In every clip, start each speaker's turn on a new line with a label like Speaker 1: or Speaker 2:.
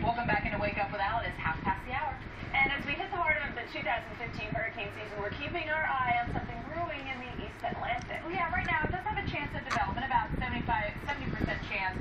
Speaker 1: Welcome back into Wake Up with Al. It's half past the hour.
Speaker 2: And as we hit the heart of the 2015 hurricane season, we're keeping our eye on something brewing in the East Atlantic.
Speaker 1: Well, yeah, right now it does have a chance of development, about 70% chance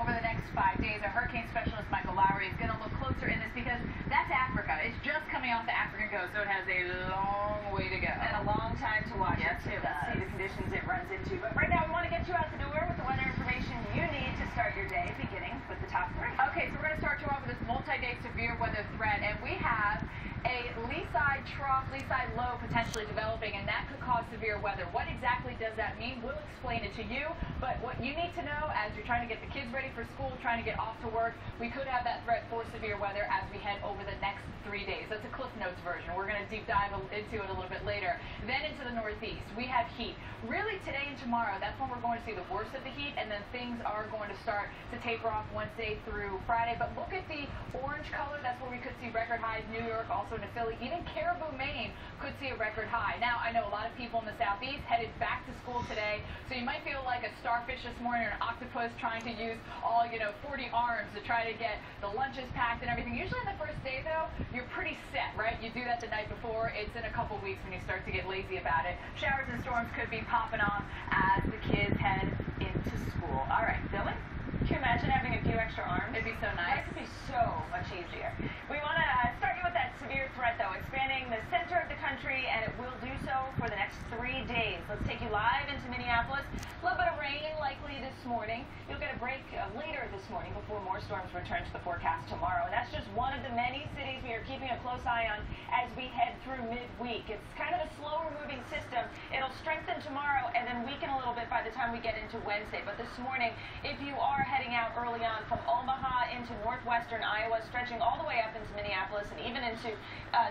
Speaker 1: over the next 5 days. Our hurricane specialist, Michael Lowry, is going to look closer in this because that's Africa. It's just coming off the African coast, so it has a long way to go.
Speaker 2: And a long time to watch it, too. Let's see the conditions it runs into. But right now, we want to get you out the door with the weather information you need to start your day, beginning with the top three.
Speaker 1: Okay, so we're going to start you off with this multi-day severe weather threat, and we have a lee-side trough, lee-side low potentially developing, and that could cause severe weather. What exactly does that mean? We'll explain it to you, but what you need to know as you're trying to get the kids ready for school, trying to get off to work, we could have that threat for severe weather as we head over the next 3 days. That's a Cliff Notes version. We're going to deep dive into it a little bit later. Then into the northeast, we have heat. Really, today and tomorrow, that's when we're going to see the worst of the heat, and then things are going to start to taper off Wednesday through Friday. But look at the orange color. That's where we could see record highs. New York, also in Philly, even Caribou, Maine could see a record high. Now, I know a lot of people in the southeast headed back to school today, so you might feel like a starfish this morning or an octopus trying to use all, 40 arms to try to get the lunches packed and everything. Usually on the first day, though, you're pretty set, right? You do that the night before. It's in a couple weeks when you start to get lazy about it. Showers and storms could be popping off as the kids head into school. All right, Billy?
Speaker 2: Can you imagine having a few extra arms?
Speaker 1: It'd be so nice.
Speaker 2: Life could be so much easier. We want to start you with that severe threat, though. It's spanning the center of the country, and it will do so for the next 3 days. Let's take you live into Minneapolis. A little bit of rain likely this morning. You'll get a break later this morning before more storms return to the forecast tomorrow. And that's just one of the many cities we are keeping a close eye on as we head through midweek. It's kind of a slower moving system. It'll strengthen tomorrow and then weaken a little bit by the time we get into Wednesday. But this morning, if you are heading out early on from Omaha into northwestern Iowa, stretching all the way up into Minneapolis and even into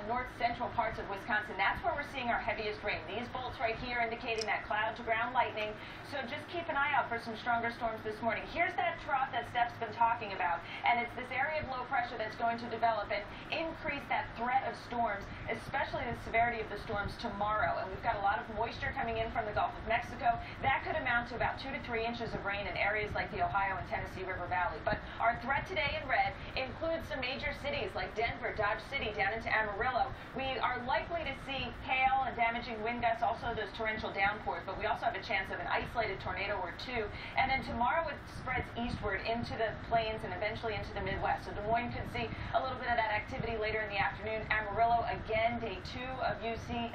Speaker 2: north central parts of Wisconsin, that's where we're seeing our heaviest rain. These bolts right here indicating that cloud to ground lightning. So just keep an eye out for some stronger storms this morning. Here's that trough that Steph's been talking about, and it's this area of low pressure that's going to develop and increase that threat of storms, especially the severity of the storms tomorrow. And we've got a lot of moisture coming in from the Gulf of Mexico. That could amount to about 2 to 3 inches of rain in areas like the Ohio and Tennessee River Valley. But our threat today in red includes some major cities like Denver, Dodge City, down into Amarillo. We are likely to see hail and damaging wind gusts, also those torrential downpours, but we also have a chance of an isolated tornado or two. And then tomorrow it spreads eastward into the plains and eventually into the Midwest. So Des Moines could see a little bit of that activity later in the afternoon. Amarillo, again, day 2 of you seeing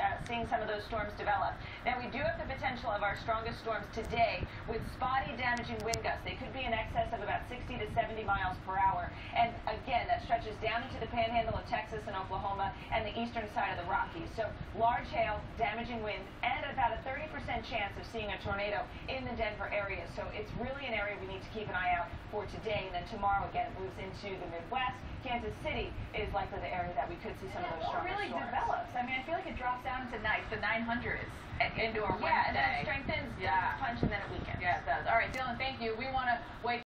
Speaker 2: some of those storms develop. Now, we do have the potential of our strongest storms today with spotty damaging wind gusts. They could be in excess of about 60 to 70 miles per hour. And again, that stretches down into the panhandle of Texas and Oklahoma and the eastern side of the Rockies. So large hail, damaging winds, and about a 30% chance of seeing a tornado in the Denver area. So it's really an area we need to keep an eye out for today. And then tomorrow, again, it moves into the Midwest. Kansas City is likely the area that we could see some of those stronger
Speaker 1: storms. It really
Speaker 2: storms.
Speaker 1: develops. I mean, I feel like it drops down to the 900s into our Wednesday.
Speaker 2: Yeah, and then it strengthens, punch, and then it weakens.
Speaker 1: Yeah, it does. All right, Dylan, thank you. We want to wake